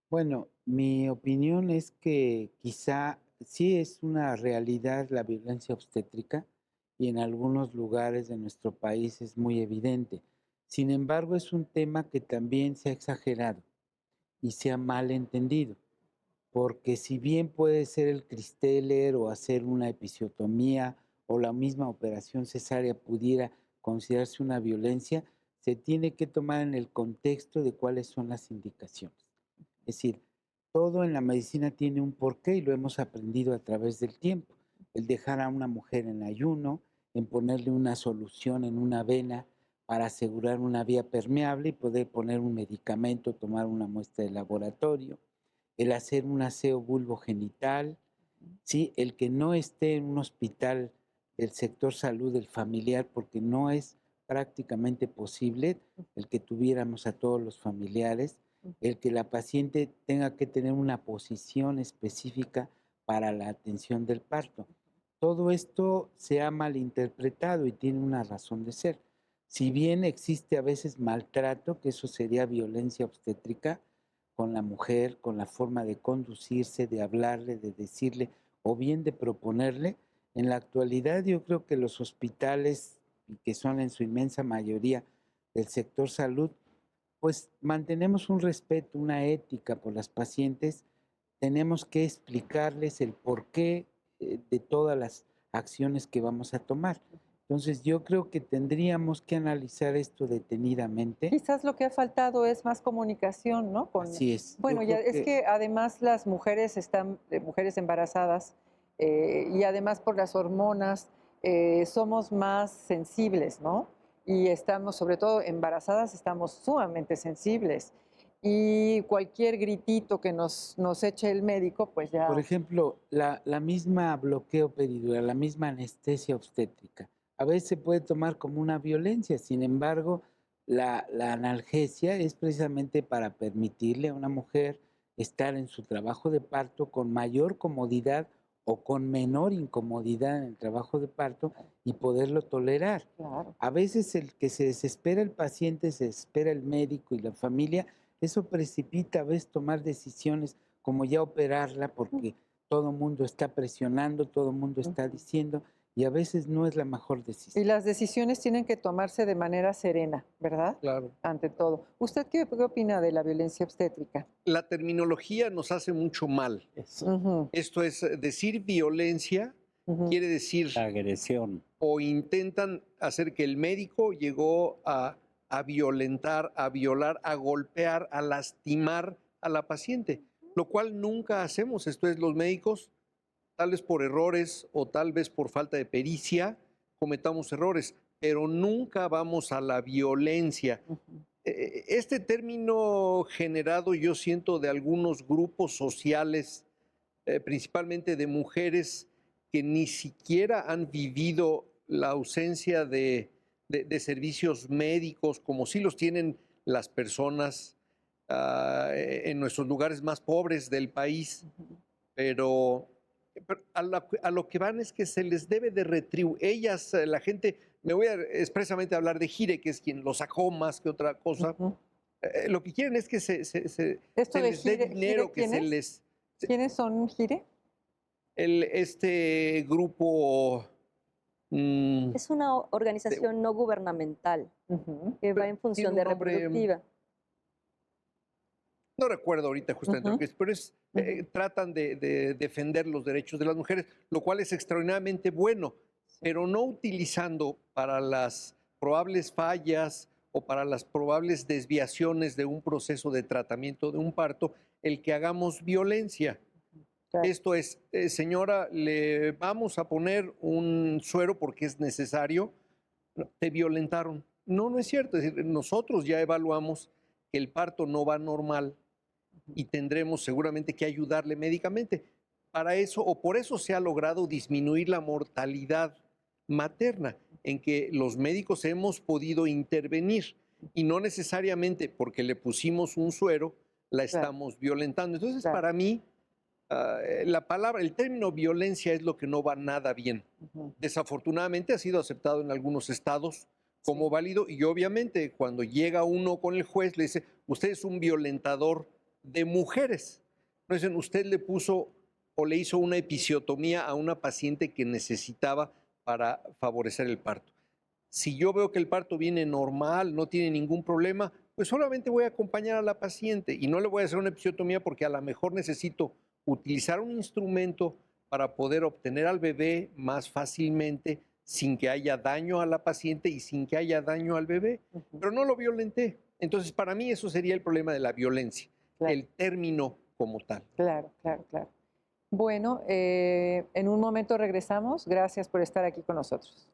Bueno, mi opinión es que quizá sí es una realidad la violencia obstétrica y en algunos lugares de nuestro país es muy evidente. Sin embargo, es un tema que también se ha exagerado y se ha mal entendido, porque si bien puede ser el Cristeller o hacer una episiotomía o la misma operación cesárea pudiera considerarse una violencia, se tiene que tomar en el contexto de cuáles son las indicaciones. Es decir, todo en la medicina tiene un porqué y lo hemos aprendido a través del tiempo. El dejar a una mujer en ayuno, en ponerle una solución en una vena para asegurar una vía permeable y poder poner un medicamento, tomar una muestra de laboratorio, el hacer un aseo vulvogenital, ¿sí? El que no esté en un hospital del sector salud del familiar, porque no es prácticamente posible el que tuviéramos a todos los familiares, el que la paciente tenga que tener una posición específica para la atención del parto. Todo esto se ha malinterpretado y tiene una razón de ser. Si bien existe a veces maltrato, que eso sería violencia obstétrica, con la mujer, con la forma de conducirse, de hablarle, de decirle o bien de proponerle, en la actualidad yo creo que los hospitales, que son en su inmensa mayoría del sector salud, pues mantenemos un respeto, una ética por las pacientes, tenemos que explicarles el porqué de todas las acciones que vamos a tomar. Entonces yo creo que tendríamos que analizar esto detenidamente. Quizás lo que ha faltado es más comunicación, ¿no? Así es. Yo Bueno, ya creo es que además las mujeres están, mujeres embarazadas, y además por las hormonas, somos más sensibles, ¿no? Y estamos, sobre todo embarazadas, estamos sumamente sensibles. Y cualquier gritito que nos eche el médico, pues Por ya. ejemplo, la misma bloqueo peridural, la misma anestesia obstétrica, a veces se puede tomar como una violencia, sin embargo, la analgesia es precisamente para permitirle a una mujer estar en su trabajo de parto con mayor comodidad o con menor incomodidad en el trabajo de parto y poderlo tolerar. Claro. A veces el que se desespera el paciente, se desespera el médico y la familia, eso precipita a veces tomar decisiones como ya operarla porque todo el mundo está presionando, todo el mundo está diciendo y a veces no es la mejor Y decisión. las decisiones tienen que tomarse de manera serena, ¿verdad? Claro. Ante todo. ¿Usted qué opina de la violencia obstétrica? La terminología nos hace mucho mal. Eso, Ujú, Esto es, decir violencia ujú. quiere decir la agresión. o intentan hacer que el médico llegó a violentar, a violar, a golpear, a lastimar a la paciente, lo cual nunca hacemos. Esto es, los médicos, tal vez por errores o tal vez por falta de pericia, cometamos errores, pero nunca vamos a la violencia. Ujú. Este término generado, yo siento, de algunos grupos sociales, principalmente de mujeres que ni siquiera han vivido la ausencia de servicios médicos como sí los tienen las personas en nuestros lugares más pobres del país, pero a lo que van es que se les debe de retribuir. Ellas, la gente, me voy a expresamente a hablar de Gire, que es quien lo sacó más que otra cosa, Ujú. lo que quieren es que Esto se de les dé Gire, dinero, que ¿quién se es? les... ¿Quiénes son Gire? Este grupo Es una organización no gubernamental. Ujú. que va en función tiene de un nombre, reproductiva. no recuerdo ahorita justamente lo Ujú. que es, pero tratan de defender los derechos de las mujeres, lo cual es extraordinariamente bueno, pero no utilizando para las probables fallas o para las probables desviaciones de un proceso de tratamiento de un parto, el que hagamos violencia. Claro. Esto es, señora, le vamos a poner un suero porque es necesario. No, te violentaron. No, no es cierto. Es decir, nosotros ya evaluamos que el parto no va normal y tendremos seguramente que ayudarle médicamente. Para eso, o por eso se ha logrado disminuir la mortalidad materna, en que los médicos hemos podido intervenir y no necesariamente porque le pusimos un suero la Claro. estamos violentando. Entonces, Claro. para mí, la palabra, el término violencia es lo que no va nada bien. Ujú. Desafortunadamente ha sido aceptado en algunos estados como Sí. válido y obviamente cuando llega uno con el juez le dice, usted es un violentador de mujeres. No dicen, usted le puso o le hizo una episiotomía a una paciente que necesitaba para favorecer el parto. Si yo veo que el parto viene normal, no tiene ningún problema, pues solamente voy a acompañar a la paciente y no le voy a hacer una episiotomía porque a lo mejor necesito utilizar un instrumento para poder obtener al bebé más fácilmente sin que haya daño a la paciente y sin que haya daño al bebé, Ujú. pero no lo violenté. Entonces, para mí eso sería el problema de la violencia, Claro. el término como tal. Claro, claro, claro. Bueno, en un momento regresamos. Gracias por estar aquí con nosotros.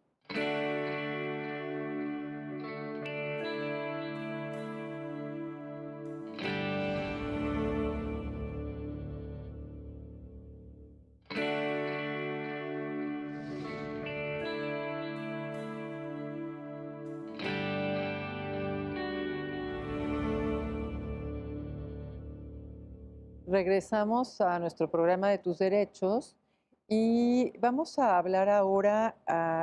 Regresamos a nuestro programa de Tus Derechos y vamos a hablar ahora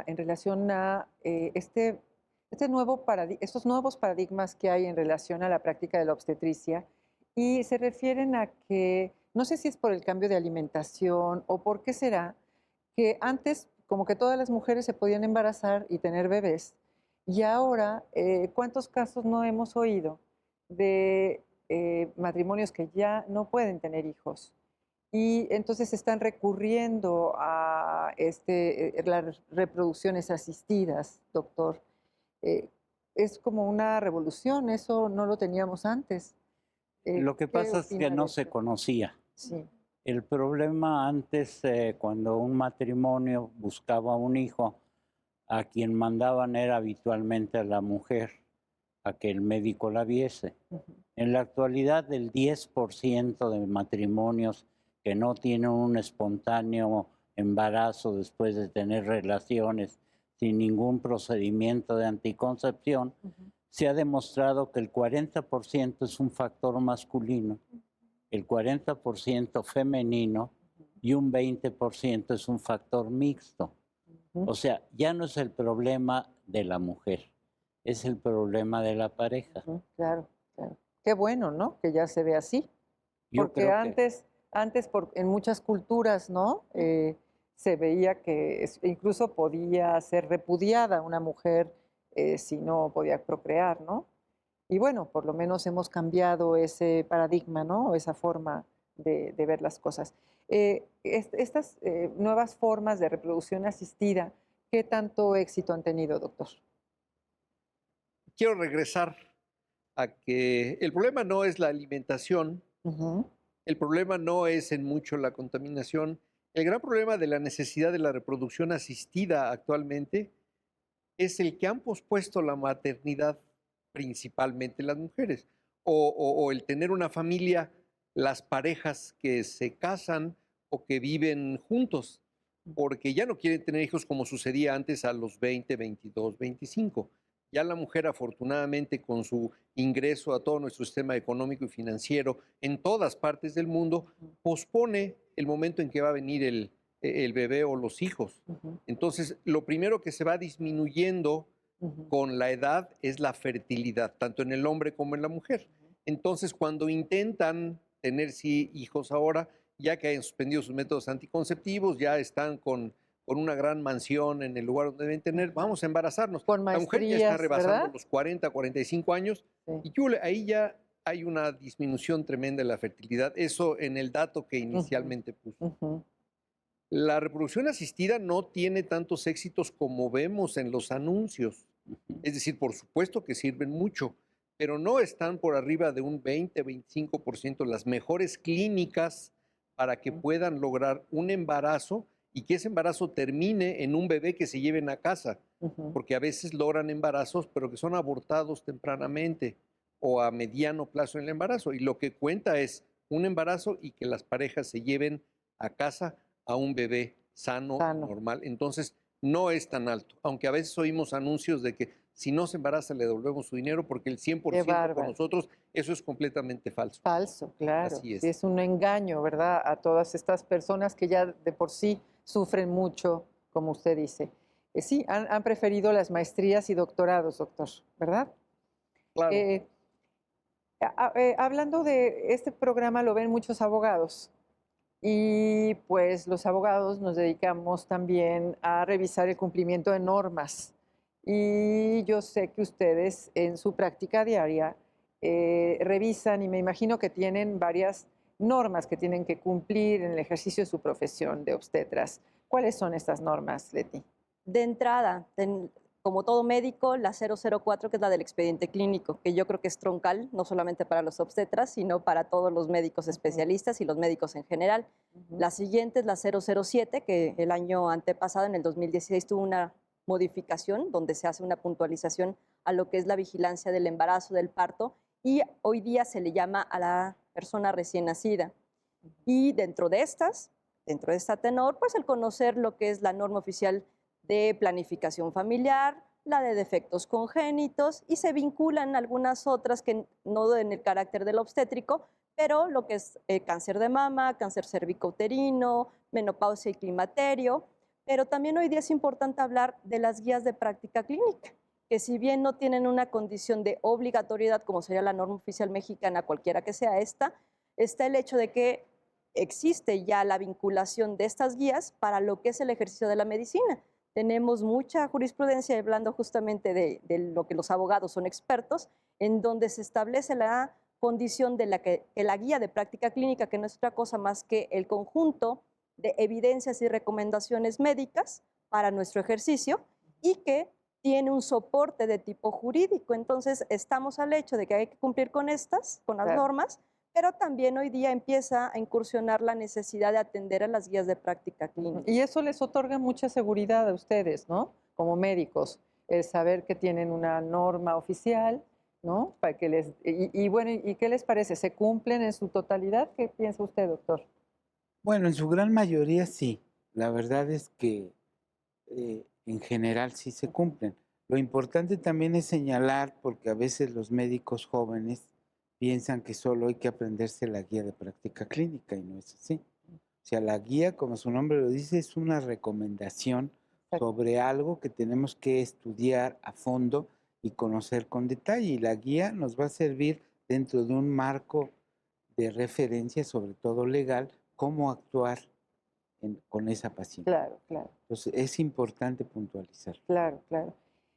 en relación a estos nuevos paradigmas que hay en relación a la práctica de la obstetricia y se refieren a que, no sé si es por el cambio de alimentación o por qué será, que antes como que todas las mujeres se podían embarazar y tener bebés y ahora, ¿cuántos casos no hemos oído de matrimonios que ya no pueden tener hijos? Y entonces están recurriendo a las reproducciones asistidas, doctor. Eh, es como una revolución, eso no lo teníamos antes. Lo que ¿Qué pasa es que opina de no se esto? conocía. Sí. El problema antes, cuando un matrimonio buscaba un hijo, a quien mandaban era habitualmente a la mujer, a que el médico la viese. Ujú. En la actualidad, el 10% de matrimonios que no tienen un espontáneo embarazo después de tener relaciones sin ningún procedimiento de anticoncepción, Ujú. se ha demostrado que el 40% es un factor masculino, el 40% femenino y un 20% es un factor mixto. Ujú. O sea, ya no es el problema de la mujer, es el problema de la pareja. Ujú. Claro, claro. Qué bueno, ¿no? Que ya se ve así. Yo Porque creo que en muchas culturas, ¿no? Se veía que incluso podía ser repudiada una mujer si no podía procrear, ¿no? Y bueno, por lo menos hemos cambiado ese paradigma, ¿no? O esa forma de ver las cosas. Estas nuevas formas de reproducción asistida, ¿qué tanto éxito han tenido, doctor? Quiero regresar a que el problema no es la alimentación, Ujú. el problema no es en mucho la contaminación. El gran problema de la necesidad de la reproducción asistida actualmente es el que han pospuesto la maternidad, principalmente las mujeres, o el tener una familia, las parejas que se casan o que viven juntos, porque ya no quieren tener hijos como sucedía antes a los 20, 22, 25. Ya la mujer, afortunadamente, con su ingreso a todo nuestro sistema económico y financiero en todas partes del mundo, pospone el momento en que va a venir el bebé o los hijos. Ujú. Entonces, lo primero que se va disminuyendo Ujú. con la edad es la fertilidad, tanto en el hombre como en la mujer. Entonces, cuando intentan tener sí, hijos ahora, ya que hayan suspendido sus métodos anticonceptivos, ya están con con una gran mansión en el lugar donde deben tener, vamos a embarazarnos. Con La mujer ya está maestrías, rebasando ¿verdad? los 40, 45 años Sí. y ahí ya hay una disminución tremenda de la fertilidad. Eso en el dato que inicialmente puso. Ujú. La reproducción asistida no tiene tantos éxitos como vemos en los anuncios. Es decir, por supuesto que sirven mucho, pero no están por arriba de un 20-25% las mejores clínicas para que puedan lograr un embarazo y que ese embarazo termine en un bebé que se lleven a casa, Ujú. porque a veces logran embarazos, pero que son abortados tempranamente o a mediano plazo en el embarazo. Y lo que cuenta es un embarazo y que las parejas se lleven a casa a un bebé sano, Sano. normal. Entonces, no es tan alto, aunque a veces oímos anuncios de que si no se embaraza le devolvemos su dinero porque el 100% con bárbaro. nosotros, eso es completamente falso. Falso, claro. Así es. Sí, es un engaño, ¿verdad? A todas estas personas que ya de por sí sufren mucho, como usted dice. Sí, han preferido las maestrías y doctorados, doctor, ¿verdad? Claro. Hablando de este programa, lo ven muchos abogados. Y pues los abogados nos dedicamos también a revisar el cumplimiento de normas. Y yo sé que ustedes en su práctica diaria revisan y me imagino que tienen varias normas que tienen que cumplir en el ejercicio de su profesión de obstetras. ¿Cuáles son estas normas, Leti? De entrada, como todo médico, la 004, que es la del expediente clínico, que yo creo que es troncal, no solamente para los obstetras, sino para todos los médicos especialistas y los médicos en general. La siguiente es la 007, que el año antepasado, en el 2016, tuvo una modificación donde se hace una puntualización a lo que es la vigilancia del embarazo, del parto, y hoy día se le llama a la persona recién nacida. Y dentro de esta tenor, pues el conocer lo que es la norma oficial de planificación familiar, la de defectos congénitos, y se vinculan algunas otras que no en el carácter del obstétrico, pero lo que es cáncer de mama, cáncer cervicouterino, menopausia y climaterio. Pero también hoy día es importante hablar de las guías de práctica clínica, que si bien no tienen una condición de obligatoriedad, como sería la norma oficial mexicana, cualquiera que sea esta, está el hecho de que existe ya la vinculación de estas guías para lo que es el ejercicio de la medicina. Tenemos mucha jurisprudencia, hablando justamente de lo que los abogados son expertos, en donde se establece la condición de que la guía de práctica clínica, que no es otra cosa más que el conjunto de evidencias y recomendaciones médicas para nuestro ejercicio, y que tiene un soporte de tipo jurídico. Entonces, estamos al hecho de que hay que cumplir con las Claro. normas, pero también hoy día empieza a incursionar la necesidad de atender a las guías de práctica clínica. Y eso les otorga mucha seguridad a ustedes, ¿no? Como médicos, el saber que tienen una norma oficial, ¿no? Para que bueno, ¿y qué les parece? ¿Se cumplen en su totalidad? ¿Qué piensa usted, doctor? Bueno, en su gran mayoría sí. La verdad es que en general sí se cumplen. Lo importante también es señalar, porque a veces los médicos jóvenes piensan que solo hay que aprenderse la guía de práctica clínica y no es así. O sea, la guía, como su nombre lo dice, es una recomendación sobre algo que tenemos que estudiar a fondo y conocer con detalle. Y la guía nos va a servir dentro de un marco de referencia, sobre todo legal, cómo actuar con esa paciente. Claro, claro. Entonces, es importante puntualizar. Claro, claro.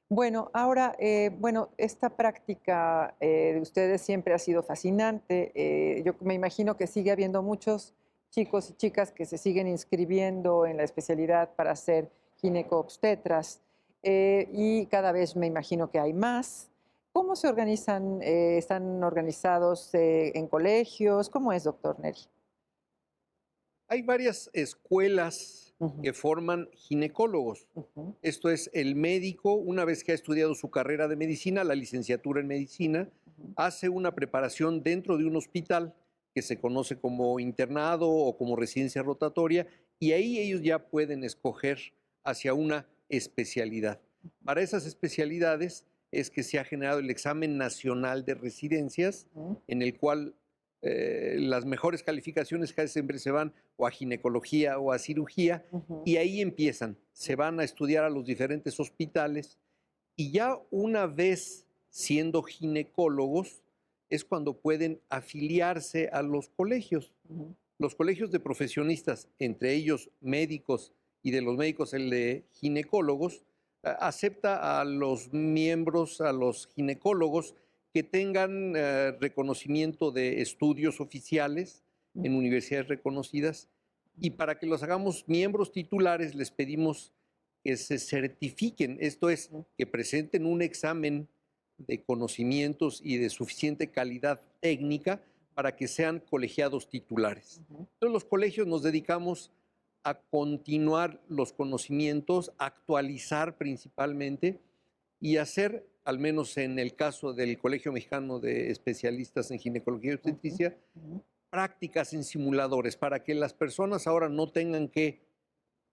Bueno, ahora, bueno, esta práctica de ustedes siempre ha sido fascinante. Yo me imagino que sigue habiendo muchos chicos y chicas que se siguen inscribiendo en la especialidad para ser gineco-obstetras y cada vez me imagino que hay más. ¿Cómo se organizan? ¿Están organizados en colegios? ¿Cómo es, doctor Neri? Hay varias escuelas Ujú, que forman ginecólogos. ujú, Esto es, el médico, una vez que ha estudiado su carrera de medicina, la licenciatura en medicina, ujú. hace una preparación dentro de un hospital que se conoce como internado o como residencia rotatoria, y ahí ellos ya pueden escoger hacia una especialidad. Para esas especialidades es que se ha generado el examen nacional de residencias, Ujú. en el cual las mejores calificaciones casi siempre se van o a ginecología o a cirugía, Ujú. y ahí empiezan, se van a estudiar a los diferentes hospitales, y ya una vez siendo ginecólogos es cuando pueden afiliarse a los colegios. Ujú. Los colegios de profesionistas, entre ellos médicos y de los médicos el de ginecólogos, acepta a los miembros, a los ginecólogos que tengan reconocimiento de estudios oficiales en universidades reconocidas, y para que los hagamos miembros titulares les pedimos que se certifiquen, esto es, que presenten un examen de conocimientos y de suficiente calidad técnica para que sean colegiados titulares. Entonces los colegios nos dedicamos a continuar los conocimientos, actualizar principalmente y hacer, al menos en el caso del Colegio Mexicano de Especialistas en Ginecología y Obstetricia, prácticas en simuladores para que las personas ahora no tengan que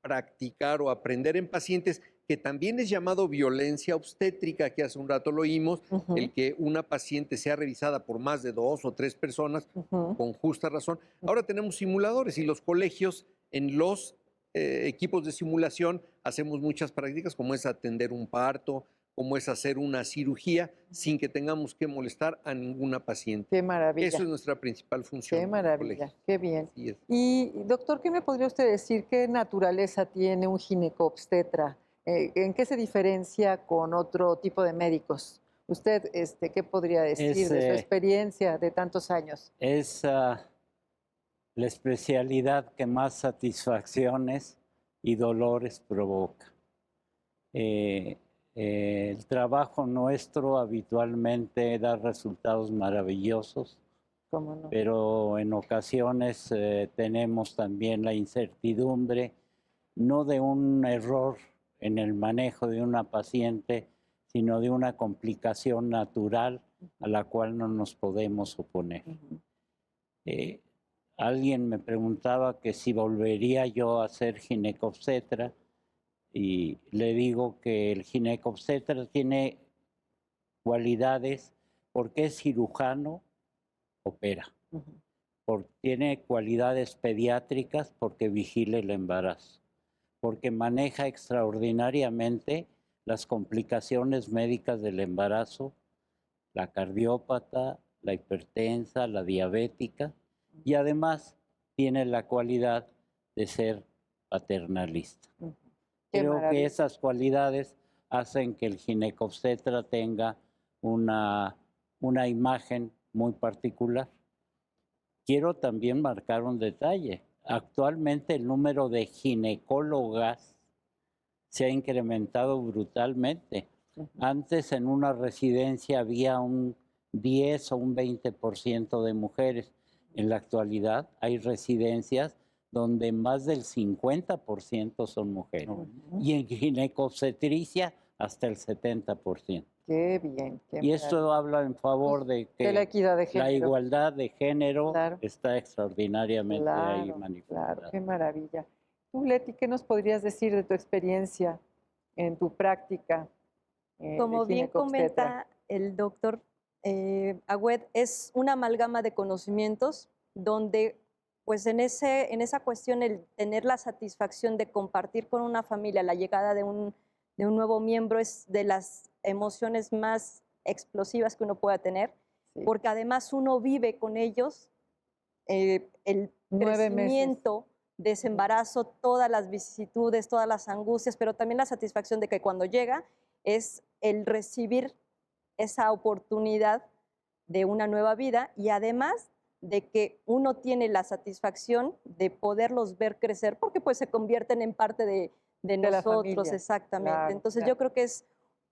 practicar o aprender en pacientes, que también es llamado violencia obstétrica, que hace un rato lo oímos, el que una paciente sea revisada por más de 2 o 3 personas, con justa razón. Ahora tenemos simuladores y los colegios en los equipos de simulación hacemos muchas prácticas, como es atender un parto, como es hacer una cirugía, sin que tengamos que molestar a ninguna paciente. Qué maravilla. Eso es nuestra principal función. Qué maravilla, qué bien. Así es. Y doctor, ¿qué me podría usted decir? ¿Qué naturaleza tiene un ginecobstetra? ¿En qué se diferencia con otro tipo de médicos? ¿Usted qué podría decir de su experiencia de tantos años? Es la especialidad que más satisfacciones y dolores provoca. El trabajo nuestro habitualmente da resultados maravillosos, ¿Cómo no? pero en ocasiones tenemos también la incertidumbre, no de un error en el manejo de una paciente, sino de una complicación natural a la cual no nos podemos oponer. Alguien me preguntaba que si volvería yo a ser ginecobstetra, y le digo que el ginecobstetra tiene cualidades porque es cirujano, opera. Tiene cualidades pediátricas porque vigila el embarazo, porque maneja extraordinariamente las complicaciones médicas del embarazo, la cardiópata, la hipertensa, la diabética, y además tiene la cualidad de ser paternalista. Creo que esas cualidades hacen que el ginecobstetra tenga una imagen muy particular. Quiero también marcar un detalle. Actualmente el número de ginecólogas se ha incrementado brutalmente. Antes en una residencia había un 10 o un 20% de mujeres. En la actualidad hay residencias donde más del 50% son mujeres. Y en ginecobstetricia hasta el 70%. Qué bien. Y esto habla en favor de que la equidad de género. La igualdad de género está extraordinariamente ahí manifestada. Claro, qué maravilla. Tú, Leti, ¿qué nos podrías decir de tu experiencia en tu práctica? Como bien comenta el doctor Agüed, es una amalgama de conocimientos donde pues en esa cuestión el tener la satisfacción de compartir con una familia la llegada de un nuevo miembro es de las emociones más explosivas que uno pueda tener, porque además uno vive con ellos el 9 crecimiento, desembarazo, todas las vicisitudes, todas las angustias, pero también la satisfacción de que cuando llega es el recibir esa oportunidad de una nueva vida y además de que uno tiene la satisfacción de poderlos ver crecer porque pues se convierten en parte de nosotros, exactamente. Claro, Entonces yo creo que es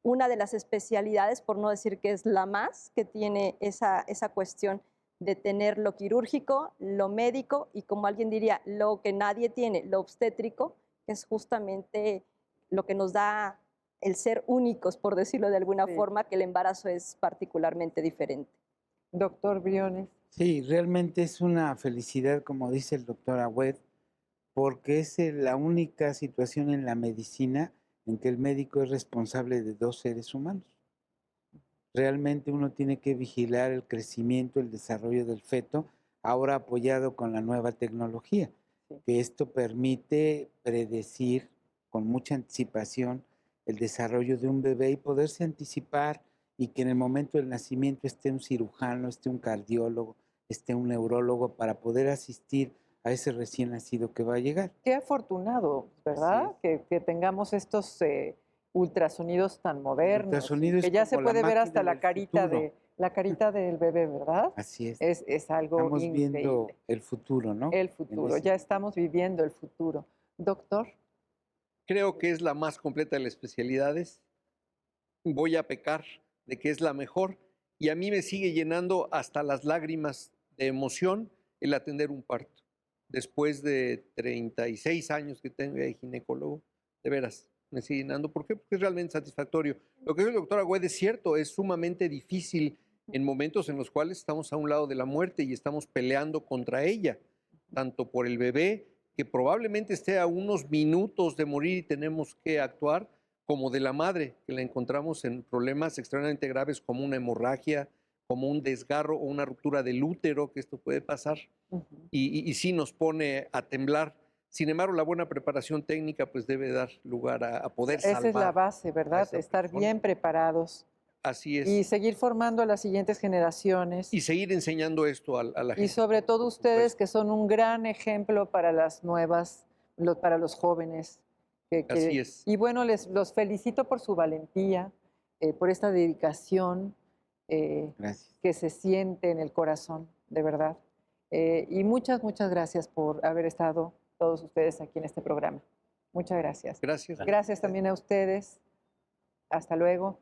una de las especialidades, por no decir que es la más, que tiene esa cuestión de tener lo quirúrgico, lo médico y como alguien diría, lo que nadie tiene, lo obstétrico, que es justamente lo que nos da el ser únicos, por decirlo de alguna forma, que el embarazo es particularmente diferente. Doctor Briones. Sí, realmente es una felicidad, como dice el doctor Agüed, porque es la única situación en la medicina en que el médico es responsable de 2 seres humanos. Realmente uno tiene que vigilar el crecimiento, el desarrollo del feto, ahora apoyado con la nueva tecnología, que esto permite predecir con mucha anticipación el desarrollo de un bebé y poderse anticipar y que en el momento del nacimiento esté un cirujano, esté un cardiólogo, esté un neurólogo para poder asistir a ese recién nacido que va a llegar. Qué afortunado, ¿verdad? Que tengamos estos ultrasonidos tan modernos, ultrasonido que es ya se como la puede ver hasta máquina la del carita futuro. la carita del bebé, ¿verdad? Así es. Es algo Estamos increíble. viendo el futuro, ¿no? El En futuro, ese ya sentido. estamos viviendo el futuro. Doctor, Creo que es la más completa de las especialidades. Voy a pecar de que es la mejor y a mí me sigue llenando hasta las lágrimas de emoción el atender un parto. Después de 36 años que tengo de ginecólogo, de veras, me sigue llenando. ¿Por qué? Porque es realmente satisfactorio. Lo que dice el doctor Agüed es cierto, es sumamente difícil en momentos en los cuales estamos a un lado de la muerte y estamos peleando contra ella, tanto por el bebé, que probablemente esté a unos minutos de morir y tenemos que actuar, como de la madre, que la encontramos en problemas extremadamente graves como una hemorragia, como un desgarro o una ruptura del útero, que esto puede pasar, y sí nos pone a temblar. Sin embargo, la buena preparación técnica pues debe dar lugar a poder esa es la salvar base, a ¿verdad? esa Estar persona. bien preparados Así y es. seguir formando a las siguientes generaciones. Y seguir enseñando esto a la gente. Y sobre todo por ustedes, supuesto. que son un gran ejemplo para las nuevas, para los jóvenes. Así es. Y bueno, los felicito por su valentía, por esta dedicación Gracias. que se siente en el corazón, de verdad. Y muchas, muchas gracias por haber estado todos ustedes aquí en este programa. Muchas gracias. Gracias. Gracias también a ustedes. Hasta luego.